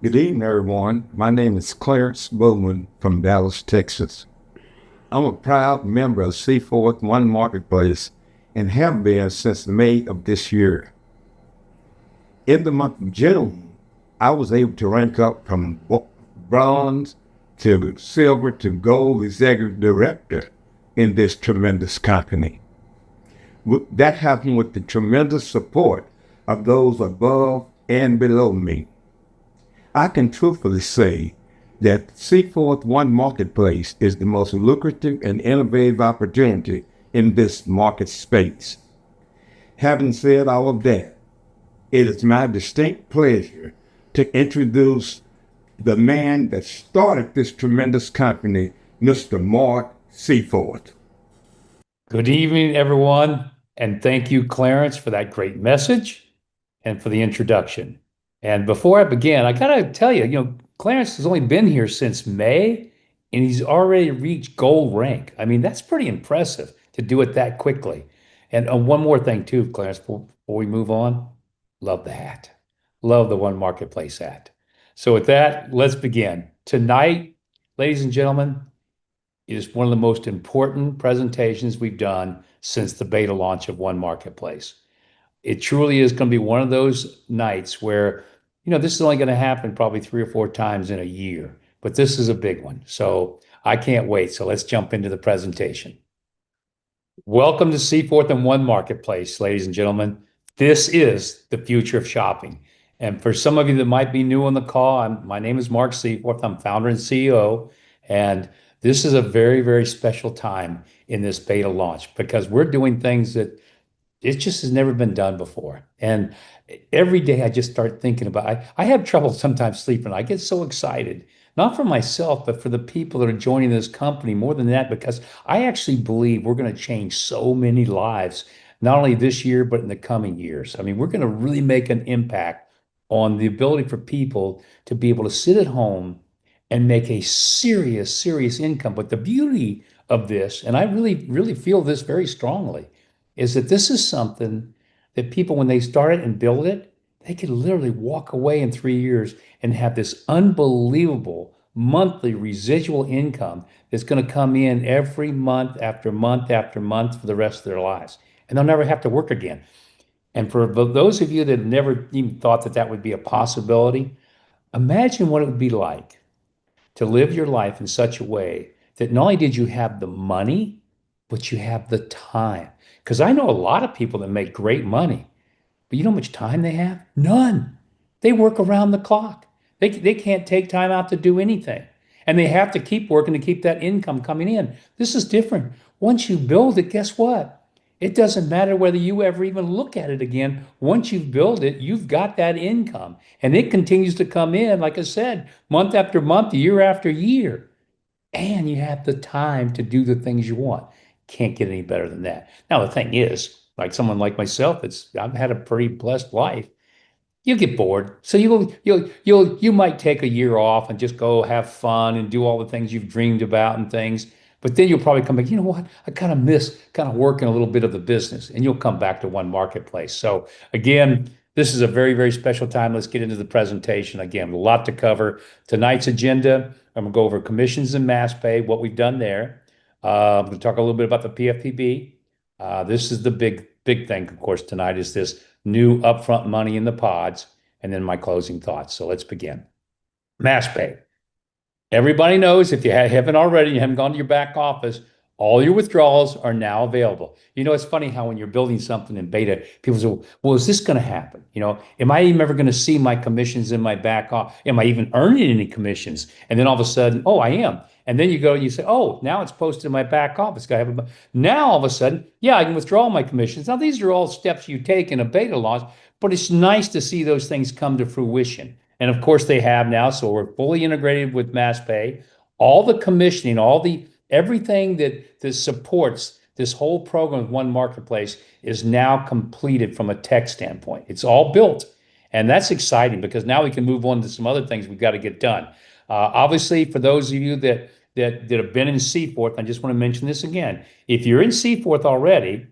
Good evening, everyone. My name is Clarence Bowman from Dallas, Texas. I'm a proud member of Seaforth One Marketplace and have been since May of this year. In the month of June, I was able to rank up from bronze to silver to gold executive director in this tremendous company. That happened with the tremendous support of those above and below me. I can truthfully say that Seaforth One Marketplace is the most lucrative and innovative opportunity in this market space. Having said all of that, it is my distinct pleasure to introduce the man that started this tremendous company, Mr. Mark Seaforth. Good evening, everyone, and thank you, Clarence, for that great message and for the introduction. And before I begin, I gotta tell you, Clarence has only been here since May, and he's already reached gold rank. I mean, that's pretty impressive to do it that quickly. And one more thing too, Clarence, before we move on, love the hat. Love the One Marketplace hat. So with that, let's begin. Tonight, ladies and gentlemen, is one of the most important presentations we've done since the beta launch of One Marketplace. It truly is going to be one of those nights where, this is only going to happen probably 3 or 4 times in a year, but this is a big one. So I can't wait. So let's jump into the presentation. Welcome to Seaforth and One Marketplace, ladies and gentlemen. This is the future of shopping. And for some of you that might be new on the call, my name is Mark Seaforth. I'm founder and CEO. And this is a very, very special time in this beta launch because we're doing things that it just has never been done before. And every day I just start thinking about I have trouble sometimes sleeping. I get so excited, not for myself, but for the people that are joining this company. More than that, because I actually believe we're going to change so many lives, not only this year, but in the coming years. I mean, we're going to really make an impact on the ability for people to be able to sit at home and make a serious, serious income. But the beauty of this, and I really, really feel this very strongly, is that this is something that people, when they start it and build it, they could literally walk away in 3 years and have this unbelievable monthly residual income that's going to come in every month after month after month for the rest of their lives. And they'll never have to work again. And for those of you that have never even thought that that would be a possibility, imagine what it would be like to live your life in such a way that not only did you have the money, but you have the time. Because I know a lot of people that make great money, but you know how much time they have? None. They work around the clock. They can't take time out to do anything. And they have to keep working to keep that income coming in. This is different. Once you build it, guess what? It doesn't matter whether you ever even look at it again. Once you've built it, you've got that income. And it continues to come in, like I said, month after month, year after year. And you have the time to do the things you want. Can't get any better than that. Now, the thing is, like someone like myself, I've had a pretty blessed life. You get bored. So you might take a year off and just go have fun and do all the things you've dreamed about and things. But then you'll probably come back, you know what? I kind of miss kind of working a little bit of the business, and you'll come back to One Marketplace. So again, this is a very, very special time. Let's get into the presentation. Again, a lot to cover. Tonight's agenda, I'm gonna go over commissions and mass pay, what we've done there. I'm gonna talk a little bit about the PFPB. This is the big thing, of course, tonight is this new upfront money in the pods, and then my closing thoughts. So let's begin. Mass pay. Everybody knows if you haven't already, you haven't gone to your back office, all your withdrawals are now available. It's funny how when you're building something in beta, people say, well, is this going to happen? Am I even ever going to see my commissions in my back office? Am I even earning any commissions? And then all of a sudden, oh, I am. And then you go and you say, oh, now it's posted in my back office. Now all of a sudden, yeah, I can withdraw my commissions. Now, these are all steps you take in a beta launch, but it's nice to see those things come to fruition. And of course they have now. So we're fully integrated with MassPay. All the commissioning, everything that supports this whole program with One Marketplace is now completed from a tech standpoint. It's all built. And that's exciting because now we can move on to some other things we've got to get done. Obviously, for those of you that have been in Seaforth, I just want to mention this again. If you're in Seaforth already,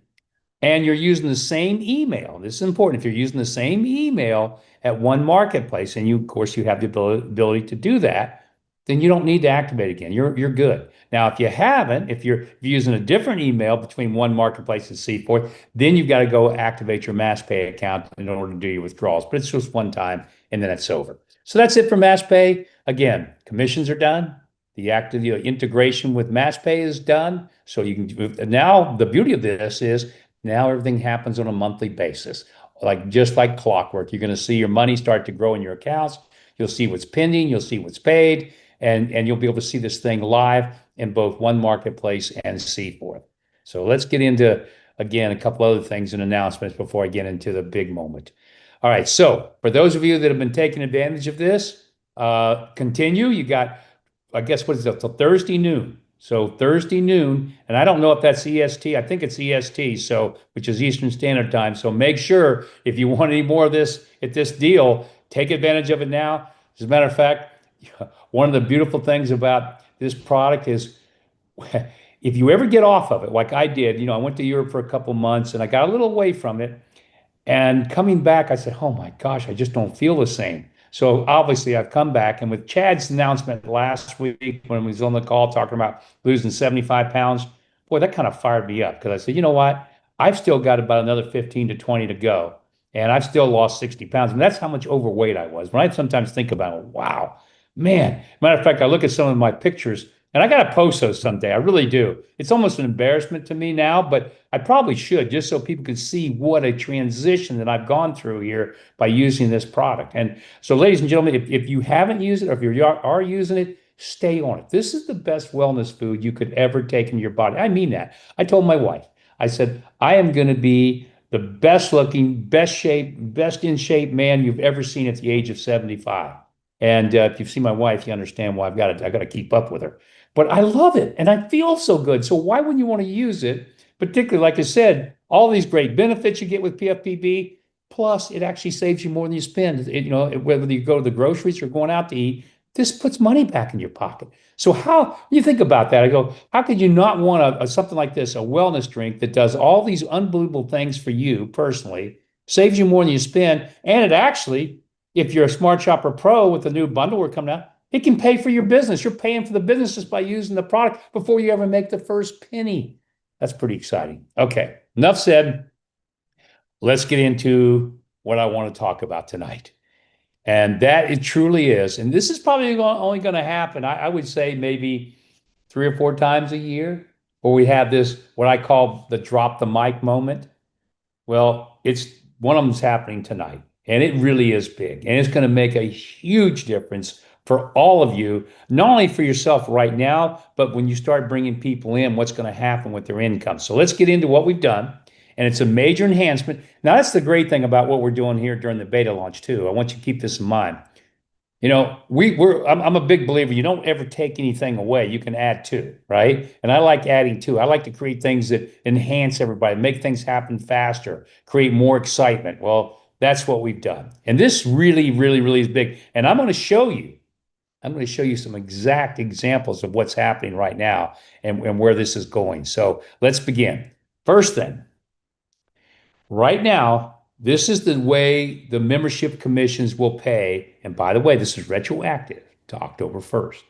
and you're using the same email. This is important. If you're using the same email at One Marketplace, and of course, you have the ability to do that, then you don't need to activate again. You're good. Now, if you haven't, if you're using a different email between One Marketplace and Seaforth, then you've got to go activate your MassPay account in order to do your withdrawals. But it's just one time, and then it's over. So that's it for MassPay. Again, commissions are done. The active integration with MassPay is done. So you can now the beauty of this is now everything happens on a monthly basis, like just like clockwork. You're going to see your money start to grow in your accounts. You'll see what's pending. You'll see what's paid, and you'll be able to see this thing live in both One Marketplace and Seaforth. So let's get into again a couple other things and announcements before I get into the big moment. All right. So for those of you that have been taking advantage of this, continue. You got, I guess, what is it, till Thursday noon. So Thursday noon, and I don't know if that's EST. I think it's EST, so which is Eastern Standard Time. So make sure if you want any more of this at this deal, take advantage of it now. As a matter of fact, one of the beautiful things about this product is if you ever get off of it, like I did, I went to Europe for a couple months and I got a little away from it. And coming back, I said, oh my gosh, I just don't feel the same. So obviously, I've come back. And with Chad's announcement last week when he was on the call talking about losing 75 pounds, boy, that kind of fired me up because I said, you know what? I've still got about another 15 to 20 to go. And I've still lost 60 pounds. And that's how much overweight I was. When I sometimes think about it, wow, man. Matter of fact, I look at some of my pictures and I got to post those someday. I really do. It's almost an embarrassment to me now, but I probably should just so people can see what a transition that I've gone through here by using this product. And so, ladies and gentlemen, if you haven't used it or if you are using it, stay on it. This is the best wellness food you could ever take in your body. I mean that. I told my wife, I said, I am going to be the best looking, best shape, best in shape man you've ever seen at the age of 75. And if you've seen my wife, you understand why I got to keep up with her. But I love it and I feel so good. So why wouldn't you want to use it? Particularly, like I said, all these great benefits you get with PFPB, plus it actually saves you more than you spend. Whether you go to the groceries or going out to eat, this puts money back in your pocket. So when you think about that, I go, how could you not want something like this, a wellness drink that does all these unbelievable things for you personally, saves you more than you spend, and it actually, if you're a Smart Shopper Pro with the new bundle we're coming out, it can pay for your business. You're paying for the business just by using the product before you ever make the first penny. That's pretty exciting. Okay, enough said. Let's get into what I want to talk about tonight. And that it truly is. And this is probably only going to happen, I would say, maybe 3 or 4 times a year, where we have this, what I call the drop the mic moment. Well, it's one of them's happening tonight, and it really is big, and it's going to make a huge difference for all of you, not only for yourself right now, but when you start bringing people in, what's going to happen with their income. So let's get into what we've done, and it's a major enhancement. Now, that's the great thing about what we're doing here during the beta launch too. I want you to keep this in mind. I'm a big believer. You don't ever take anything away. You can add to, right? And I like adding to. I like to create things that enhance everybody, make things happen faster, create more excitement. Well, that's what we've done. And this really, really, really is big. And I'm going to show you some exact examples of what's happening right now and where this is going. So let's begin. First thing, right now, this is the way the membership commissions will pay. And by the way, this is retroactive to October 1st.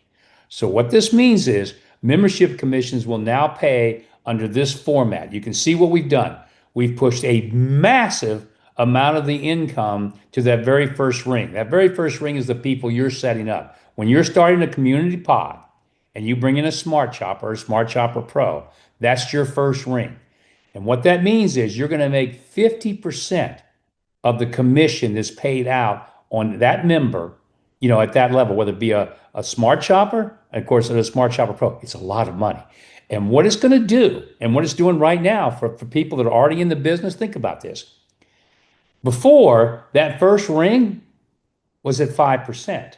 So what this means is membership commissions will now pay under this format. You can see what we've done. We've pushed a massive amount of the income to that very first ring. That very first ring is the people you're setting up. When you're starting a community pod and you bring in a Smart Shopper or a Smart Shopper Pro, that's your first ring. And what that means is you're going to make 50% of the commission that's paid out on that member, at that level, whether it be a Smart Shopper, and of course, a Smart Shopper Pro. It's a lot of money. And what it's going to do, and what it's doing right now for people that are already in the business, think about this. Before, that first ring was at 5%.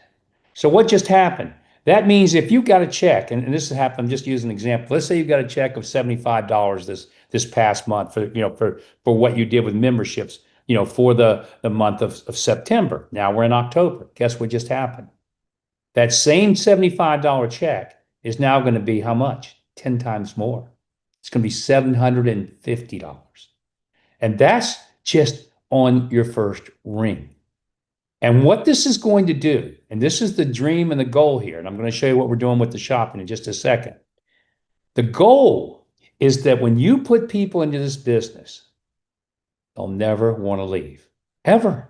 So what just happened? That means if you got a check, and this happened, I'm just using an example. Let's say you got a check of $75 this past month for what you did with memberships, for the month of September. Now we're in October. Guess what just happened? That same $75 check is now going to be how much? 10 times more. It's going to be $750. And that's just on your first ring. And what this is going to do, and this is the dream and the goal here, and I'm going to show you what we're doing with the shopping in just a second. The goal is that when you put people into this business, they'll never want to leave, ever.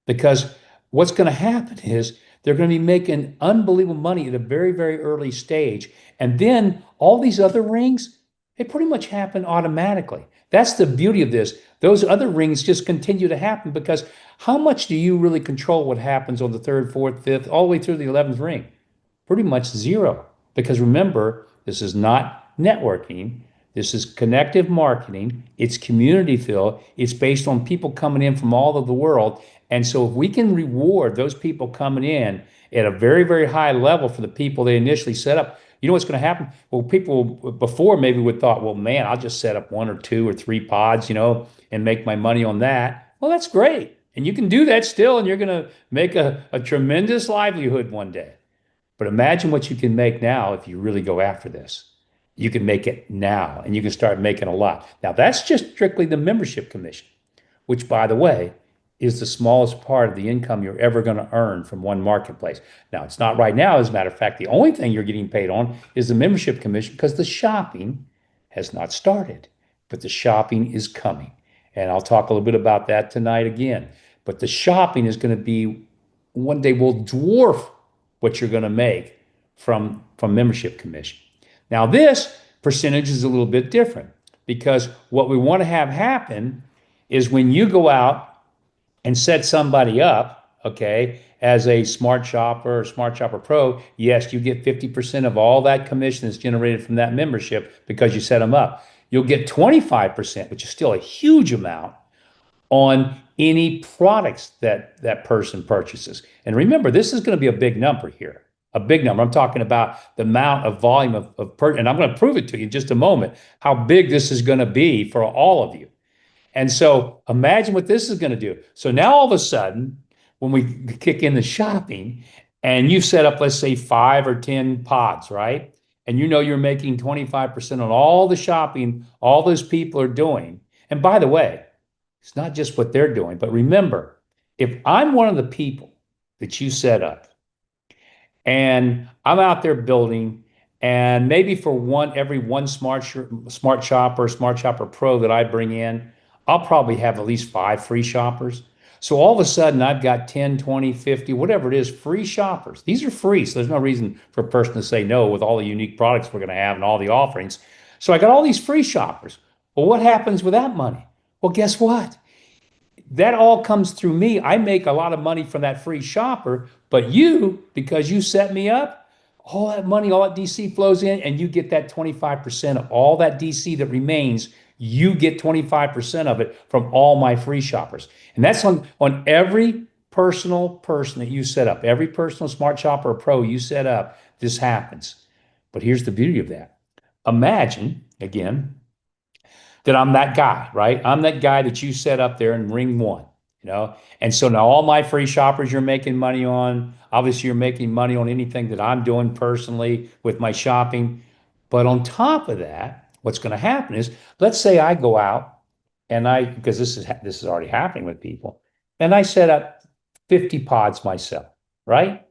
Because what's going to happen is they're going to be making unbelievable money at a very, very early stage. And then all these other rings, they pretty much happen automatically. That's the beauty of this. Those other rings just continue to happen because how much do you really control what happens on the third, fourth, fifth, all the way through the 11th ring? Pretty much zero. Because remember, this is not networking. This is connective marketing. It's community fill. It's based on people coming in from all over the world. And so if we can reward those people coming in at a very, very high level for the people they initially set up, you know what's going to happen? Well, people before maybe would thought, well, man, I'll just set up one or two or three pods, and make my money on that. Well, that's great. And you can do that still, and you're going to make a tremendous livelihood one day. But imagine what you can make now if you really go after this. You can make it now, and you can start making a lot. Now, that's just strictly the membership commission, which, by the way, is the smallest part of the income you're ever going to earn from one marketplace. Now, it's not right now. As a matter of fact, the only thing you're getting paid on is the membership commission because the shopping has not started, but the shopping is coming. And I'll talk a little bit about that tonight again. But the shopping is going to be one day will dwarf what you're going to make from membership commission. Now, this percentage is a little bit different because what we want to have happen is when you go out and set somebody up, okay, as a Smart Shopper or Smart Shopper Pro, yes, you get 50% of all that commission that's generated from that membership because you set them up. You'll get 25%, which is still a huge amount, on any products that person purchases. And remember, this is going to be a big number here. A big number. I'm talking about the amount of volume and I'm going to prove it to you in just a moment, how big this is going to be for all of you. And so imagine what this is going to do. So now all of a sudden, when we kick in the shopping and you set up, let's say 5 or 10 pods, right? And you're making 25% on all the shopping all those people are doing. And by the way, it's not just what they're doing, but remember, if I'm one of the people that you set up and I'm out there building, and maybe for every one Smart Shopper, Smart Shopper Pro that I bring in, I'll probably have at least 5 free shoppers. So all of a sudden, I've got 10, 20, 50, whatever it is, free shoppers. These are free, so there's no reason for a person to say no with all the unique products we're going to have and all the offerings. So I got all these free shoppers. Well, what happens with that money? Well, guess what? That all comes through me. I make a lot of money from that free shopper, but you, because you set me up, all that money, all that DC flows in, and you get that 25% of all that DC that remains. You get 25% of it from all my free shoppers. And that's on every personal person that you set up, every personal Smart Shopper or Pro you set up, this happens. But here's the beauty of that. Imagine, again, that I'm that guy, right? I'm that guy that you set up there in ring one. And so now all my free shoppers you're making money on, obviously you're making money on anything that I'm doing personally with my shopping. But on top of that, what's going to happen is, let's say I go out and because this is already happening with people, and I set up 50 pods myself, right?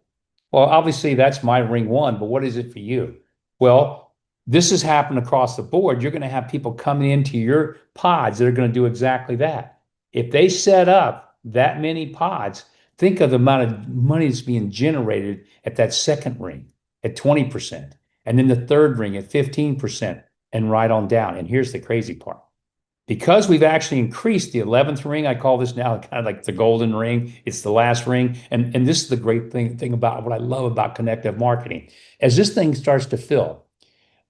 Well, obviously that's my ring one, but what is it for you? Well, this has happened across the board. You're going to have people coming into your pods that are going to do exactly that. If they set up that many pods, think of the amount of money that's being generated at that second ring at 20%, and then the third ring at 15%, and right on down. And here's the crazy part. Because we've actually increased the 11th ring, I call this now kind of like the golden ring. It's the last ring. And this is the great thing about what I love about connective marketing. As this thing starts to fill,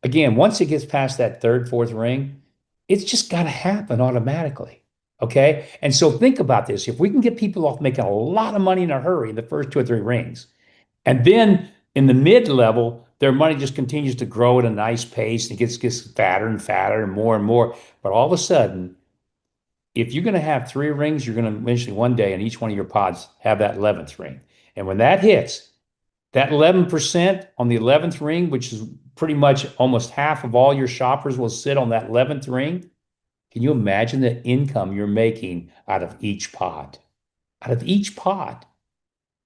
again, once it gets past that third, fourth ring, it's just got to happen automatically. Okay. And so think about this. If we can get people off making a lot of money in a hurry in the first 2 or 3 rings, and then in the mid level, their money just continues to grow at a nice pace and it gets fatter and fatter and more. But all of a sudden, if you're going to have 3 rings, you're going to eventually one day in each one of your pods have that 11th ring. And when that hits, that 11% on the 11th ring, which is pretty much almost half of all your shoppers will sit on that 11th ring. Can you imagine the income you're making out of each pod? Out of each pod.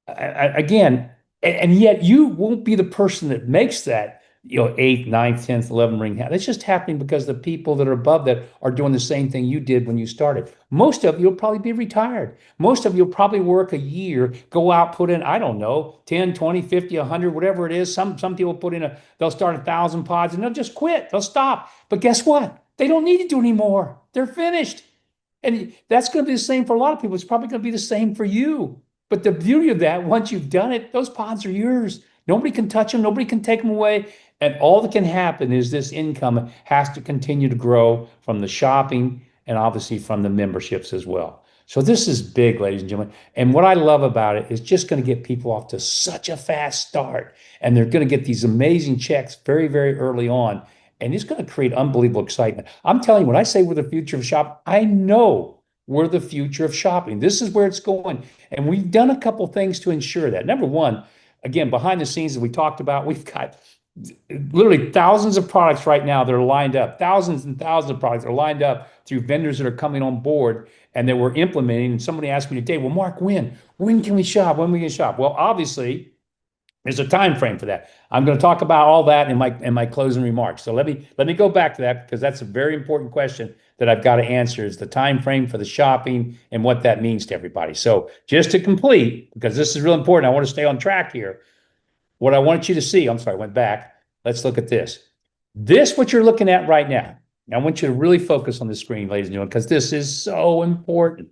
Again, and yet you won't be the person that makes that, eighth, ninth, 10th, 11th ring. It's just happening because the people that are above that are doing the same thing you did when you started. Most of you will probably be retired. Most of you will probably work a year, go out, put in, I don't know, 10, 20, 50, 100, whatever it is. Some people put in they'll start 1,000 pods and they'll just quit. They'll stop. But guess what? They don't need to do anymore. They're finished. And that's going to be the same for a lot of people. It's probably going to be the same for you. But the beauty of that, once you've done it, those pods are yours. Nobody can touch them. Nobody can take them away. And all that can happen is this income has to continue to grow from the shopping and obviously from the memberships as well. So this is big, ladies and gentlemen. And what I love about it is just going to get people off to such a fast start. And they're going to get these amazing checks very, very early on. And it's going to create unbelievable excitement. I'm telling you, when I say we're the future of shopping, I know we're the future of shopping. This is where it's going. And we've done a couple things to ensure that. Number one, again, behind the scenes that we talked about, we've got literally thousands of products right now that are lined up. Thousands and thousands of products are lined up through vendors that are coming on board and that we're implementing. And somebody asked me today, well, Mark, when? When can we shop? When we can shop? Well, obviously, there's a time frame for that. I'm going to talk about all that in my closing remarks. So let me go back to that because that's a very important question that I've got to answer is the time frame for the shopping and what that means to everybody. So just to complete, because this is real important, I want to stay on track here. What I want you to see, I'm sorry, I went back. Let's look at this. This, what you're looking at right now. I want you to really focus on the screen, ladies and gentlemen, because this is so important.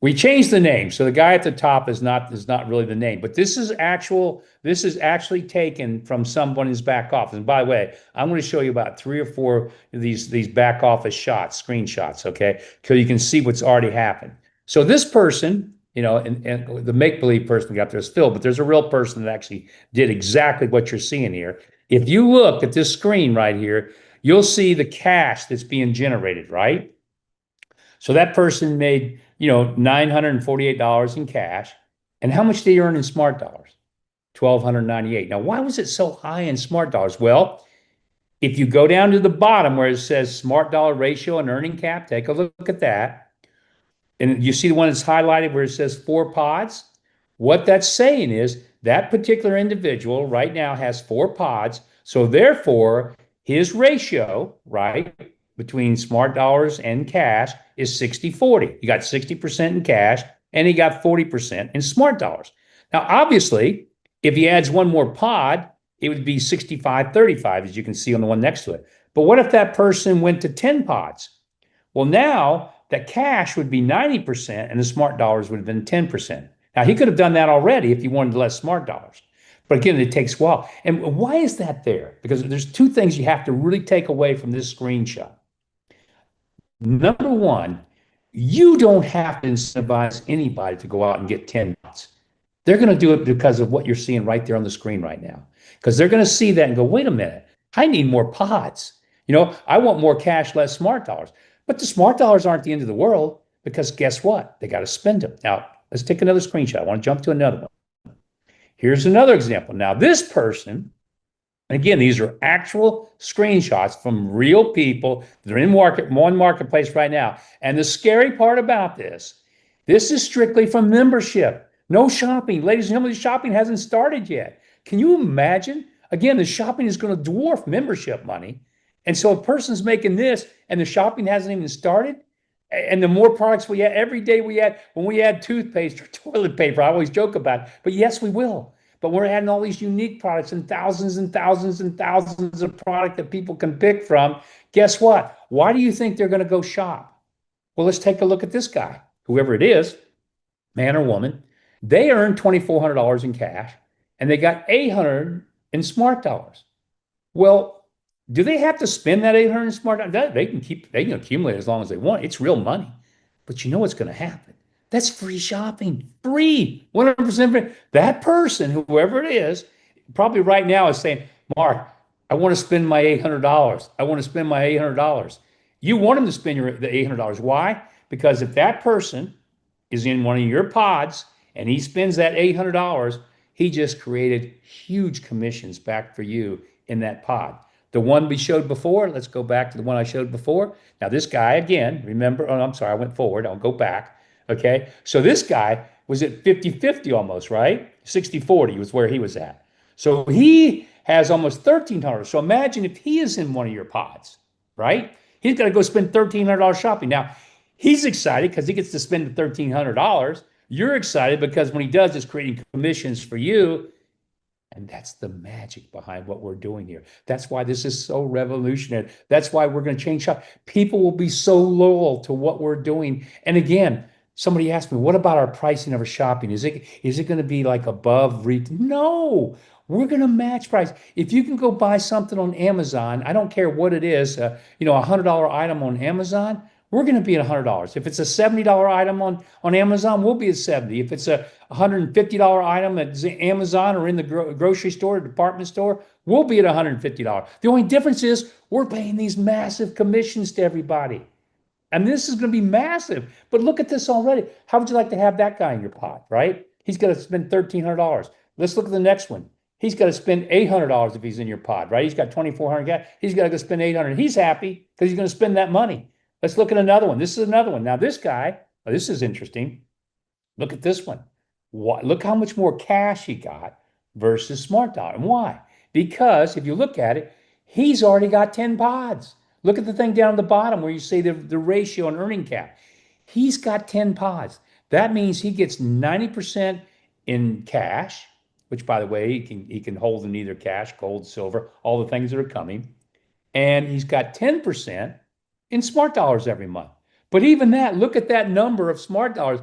We changed the name, so the guy at the top is not really the name, but this is actually taken from someone's back office. And by the way, I'm going to show you about 3 or 4 of these back office shots, screenshots, okay? So you can see what's already happened. So this person, and the make-believe person we got there is Phil, but there's a real person that actually did exactly what you're seeing here. If you look at this screen right here, you'll see the cash that's being generated, right? So that person made, $948 in cash. And how much did he earn in smart dollars? 1,298. Now, why was it so high in smart dollars? Well, if you go down to the bottom where it says smart dollar ratio and earning cap, take a look at that. And you see the one that's highlighted where it says 4 pods. What that's saying is that particular individual right now has 4 pods. So therefore, his ratio, right, between smart dollars and cash is 60-40. You got 60% in cash and he got 40% in smart dollars. Now, obviously, if he adds one more pod, it would be 65-35, as you can see on the one next to it. But what if that person went to 10 pods? Well, now that cash would be 90% and the smart dollars would have been 10%. Now, he could have done that already if he wanted less smart dollars. But again, it takes a while. And why is that there? Because there's 2 things you have to really take away from this screenshot. Number one, you don't have to incentivize anybody to go out and get 10 pods. They're going to do it because of what you're seeing right there on the screen right now. Because they're going to see that and go, wait a minute, I need more pods. I want more cash, less smart dollars. But the smart dollars aren't the end of the world because guess what? They got to spend them. Now, let's take another screenshot. I want to jump to another one. Here's another example. Now, this person, and again, these are actual screenshots from real people that are in ONEMarketplace right now. And the scary part about this is strictly from membership. No shopping. Ladies and gentlemen, the shopping hasn't started yet. Can you imagine? Again, the shopping is going to dwarf membership money. And so a person's making this and the shopping hasn't even started. And the more products we add, every day when we add toothpaste or toilet paper, I always joke about it. But yes, we will. But we're adding all these unique products and thousands and thousands and thousands of product that people can pick from. Guess what? Why do you think they're going to go shop? Well, let's take a look at this guy, whoever it is, man or woman. They earned $2,400 in cash and they got $800 in smart dollars. Well, do they have to spend that $800 in smart dollars? They can accumulate as long as they want. It's real money. But you know what's going to happen? That's free shopping, free, 100% free. That person, whoever it is, probably right now is saying, Mark, I want to spend my $800. I want to spend my $800. You want them to spend the $800. Why? Because if that person is in one of your pods and he spends that $800, he just created huge commissions back for you in that pod. The one we showed before, let's go back to the one I showed before. Now, this guy, again, remember, oh, I'm sorry, I went forward. I'll go back. Okay. So this guy was at 50-50 almost, right? 60-40 was where he was at. So he has almost 1,300. So imagine if he is in one of your pods, right? He's got to go spend $1,300 shopping. Now, he's excited because he gets to spend the $1,300. You're excited because when he does, it's creating commissions for you. And that's the magic behind what we're doing here. That's why this is so revolutionary. That's why we're going to change shop. People will be so loyal to what we're doing. And again, somebody asked me, what about our pricing of our shopping? Is it going to be like above retail? No, we're going to match price. If you can go buy something on Amazon, I don't care what it is, a $100 item on Amazon, we're going to be at $100. If it's a $70 item on Amazon, we'll be at 70. If it's a $150 item at Amazon or in the grocery store or department store, we'll be at $150. The only difference is we're paying these massive commissions to everybody. And this is going to be massive. But look at this already. How would you like to have that guy in your pot, right? He's got to spend $1,300. Let's look at the next one. He's got to spend $800 if he's in your pod, right? He's got 2,400 gas. He's got to go spend 800. He's happy because he's going to spend that money. Let's look at another one. This is another one. Now, this guy, this is interesting. Look at this one. Look how much more cash he got versus Smart Dollar. And why? Because if you look at it, he's already got 10 pods. Look at the thing down at the bottom where you say the ratio and earning cap. He's got 10 pods. That means he gets 90% in cash, which, by the way, he can hold in either cash, gold, silver, all the things that are coming. And he's got 10% in Smart Dollars every month. But even that, look at that number of Smart Dollars.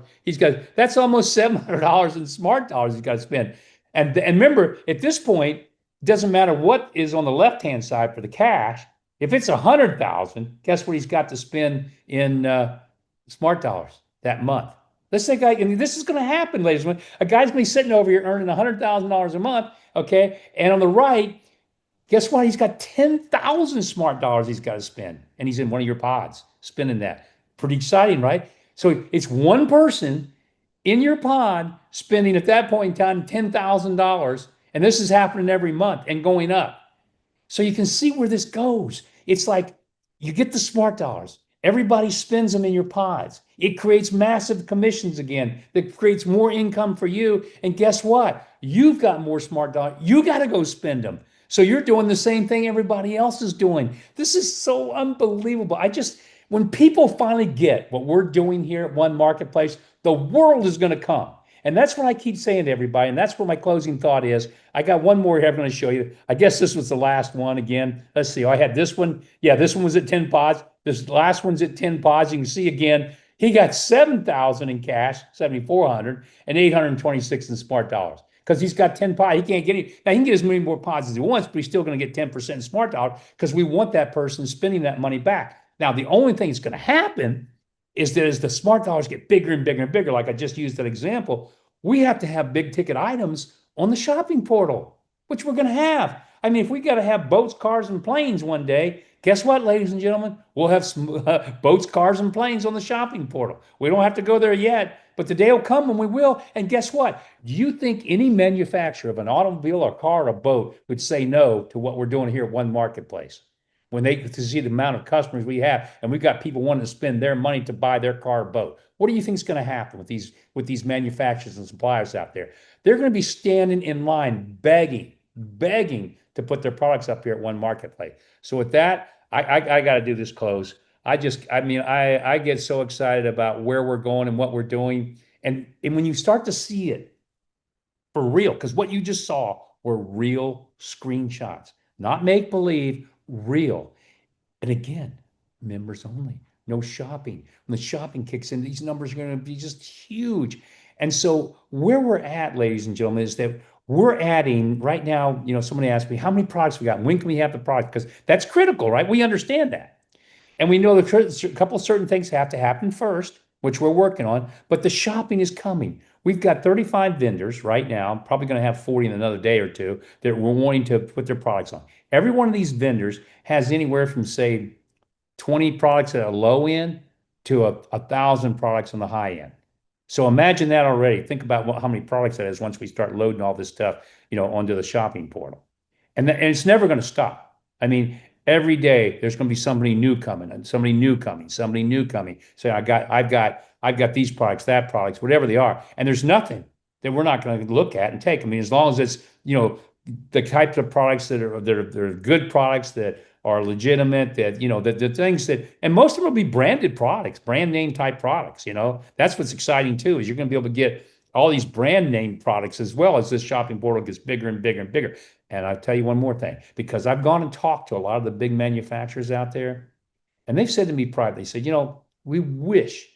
That's almost $700 in Smart Dollars he's got to spend. And remember, at this point, it doesn't matter what is on the left-hand side for the cash. If it's 100,000, guess what he's got to spend in Smart Dollars that month? Let's say, this is going to happen, ladies and gentlemen. A guy's going to be sitting over here earning $100,000 a month, okay? And on the right, guess what? He's got 10,000 Smart Dollars he's got to spend. And he's in one of your pods spending that. Pretty exciting, right? So it's one person in your pod spending at that point in time $10,000. And this is happening every month and going up. So you can see where this goes. It's like you get the Smart Dollars. Everybody spends them in your pods. It creates massive commissions again. That creates more income for you. And guess what? You've got more Smart Dollars. You got to go spend them. So you're doing the same thing everybody else is doing. This is so unbelievable. When people finally get what we're doing here at One Marketplace, the world is going to come. And that's what I keep saying to everybody. And that's where my closing thought is. I got one more here I'm going to show you. I guess this was the last one again. Let's see. I had this one. Yeah, this one was at 10 pods. This last one's at 10 pods. You can see again, he got 7,000 in cash, 7,400, and 826 in Smart Dollars. Because he's got 10 pods. He can't get any. Now, he can get as many more pods as he wants, but he's still going to get 10% in Smart Dollars because we want that person spending that money back. Now, the only thing that's going to happen is that as the Smart Dollars get bigger and bigger and bigger, like I just used that example, we have to have big ticket items on the shopping portal, which we're going to have. I mean, if we got to have boats, cars, and planes one day, guess what, ladies and gentlemen? We'll have boats, cars, and planes on the shopping portal. We don't have to go there yet, but the day will come when we will. And guess what? Do you think any manufacturer of an automobile or car or a boat would say no to what we're doing here at One Marketplace? When they to see the amount of customers we have, and we've got people wanting to spend their money to buy their car or boat. What do you think is going to happen with these manufacturers and suppliers out there? They're going to be standing in line, begging to put their products up here at One Marketplace. So with that, I got to do this close. I get so excited about where we're going and what we're doing, and when you start to see it for real, because what you just saw were real screenshots, not make believe. Real. And again, members only, no shopping. When the shopping kicks in, these numbers are going to be just huge. And so where we're at, ladies and gentlemen, is that we're adding right now, somebody asked me, how many products we got? When can we have the product? Because that's critical, right? We understand that. And we know a couple of certain things have to happen first, which we're working on, but the shopping is coming. We've got 35 vendors right now, probably going to have 40 in another day or two, that we're wanting to put their products on. Every one of these vendors has anywhere from, say, 20 products at a low end to 1,000 products on the high end. So imagine that already. Think about how many products that is once we start loading all this stuff, onto the shopping portal. And it's never going to stop. I mean, every day there's going to be somebody new coming and somebody new coming, somebody new coming. Say, I've got these products, that products, whatever they are. And there's nothing that we're not going to look at and take. I mean, as long as it's, the types of products that are good products that are legitimate, that, the things that, and most of them will be branded products, brand name type products, that's what's exciting too, is you're going to be able to get all these brand name products as well as this shopping portal gets bigger and bigger and bigger. And I'll tell you one more thing, because I've gone and talked to a lot of the big manufacturers out there, and they've said to me privately, they said, we wish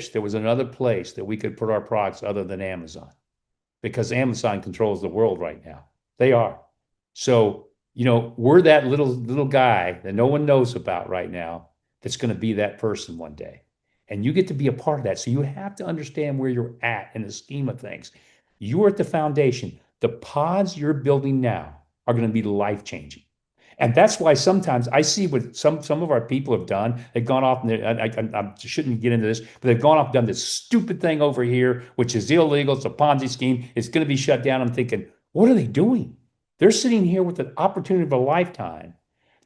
there was another place that we could put our products other than Amazon, because Amazon controls the world right now. They are. So, we're that little guy that no one knows about right now that's going to be that person one day. And you get to be a part of that. So you have to understand where you're at in the scheme of things. You are at the foundation. The pods you're building now are going to be life changing. And that's why sometimes I see what some of our people have done. They've gone off, and I shouldn't get into this, but they've gone off and done this stupid thing over here, which is illegal. It's a Ponzi scheme. It's going to be shut down. I'm thinking, what are they doing? They're sitting here with an opportunity of a lifetime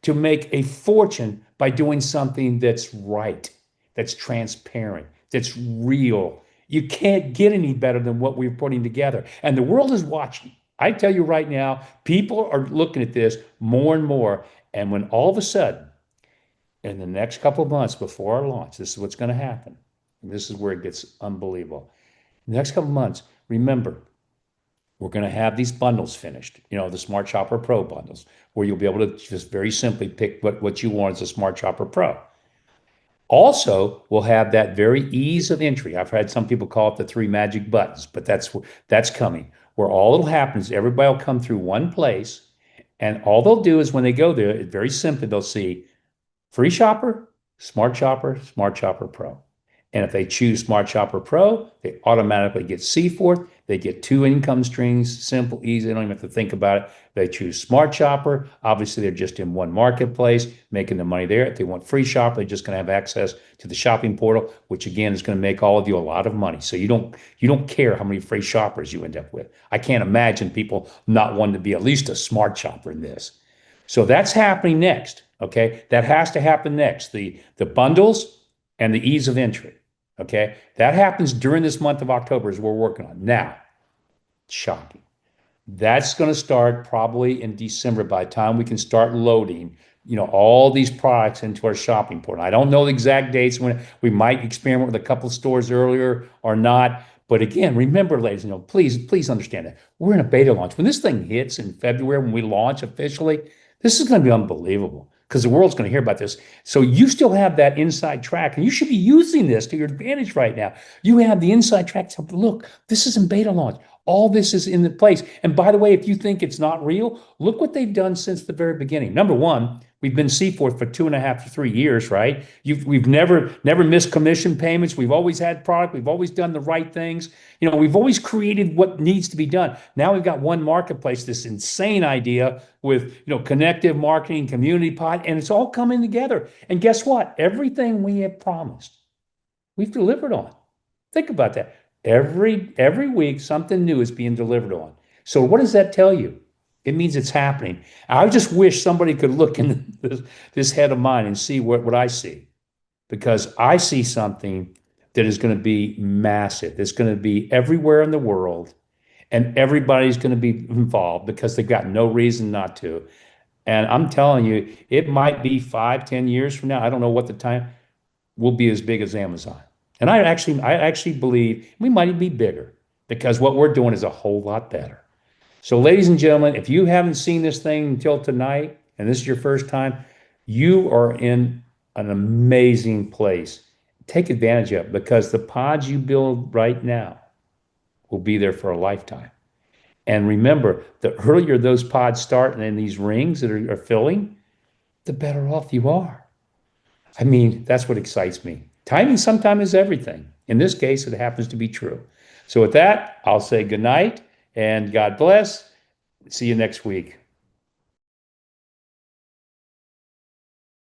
to make a fortune by doing something that's right, that's transparent, that's real. You can't get any better than what we're putting together. And the world is watching. I tell you right now, people are looking at this more and more. And when all of a sudden, in the next couple of months before our launch, this is what's going to happen. And this is where it gets unbelievable. The next couple of months, remember, we're going to have these bundles finished, the Smart Shopper Pro bundles, where you'll be able to just very simply pick what you want as a Smart Shopper Pro. Also, we'll have that very ease of entry. I've had some people call it the three magic buttons, but that's coming. Where all that'll happen is everybody will come through one place, and all they'll do is when they go there, it's very simply, they'll see Free Shopper, Smart Shopper Pro. And if they choose Smart Shopper Pro, they automatically get Seaforth. They get 2 income streams, simple, easy. They don't even have to think about it. They choose Smart Shopper. Obviously, they're just in one marketplace, making the money there. If they want Free Shopper, they're just going to have access to the shopping portal, which again is going to make all of you a lot of money. So you don't care how many free shoppers you end up with. I can't imagine people not wanting to be at least a Smart Shopper in this. So that's happening next. Okay, that has to happen next. The bundles and the ease of entry. Okay, that happens during this month of October, is what we're working on. Now, shopping. That's going to start probably in December, by the time we can start loading, all these products into our shopping portal. I don't know the exact dates when we might experiment with a couple of stores earlier or not. But again, remember, ladies and gentlemen, please understand that we're in a beta launch. When this thing hits in February, when we launch officially, this is going to be unbelievable, because the world's going to hear about this. So you still have that inside track, and you should be using this to your advantage right now. You have the inside track to look, this is in beta launch. All this is in the place. And by the way, if you think it's not real, look what they've done since the very beginning. Number one, we've been Seaforth for 2.5 to 3 years, right? We've never missed commission payments. We've always had product. We've always done the right things. We've always created what needs to be done. Now we've got one marketplace, this insane idea with, connective marketing, community pod, and it's all coming together. And guess what? Everything we have promised, we've delivered on. Think about that. Every week, something new is being delivered on. So what does that tell you? It means it's happening. I just wish somebody could look in this head of mine and see what I see, because I see something that is going to be massive. It's going to be everywhere in the world, and everybody's going to be involved because they've got no reason not to. And I'm telling you, it might be 5-10 years from now. I don't know what the time will be, as big as Amazon. And I actually believe we might even be bigger, because what we're doing is a whole lot better. So, ladies and gentlemen, if you haven't seen this thing until tonight, and this is your first time, you are in an amazing place. Take advantage of it, because the pods you build right now will be there for a lifetime. And remember, the earlier those pods start and then these rings that are filling, the better off you are. I mean, that's what excites me. Timing sometimes is everything. In this case, it happens to be true. So with that, I'll say good night and God bless. See you next week.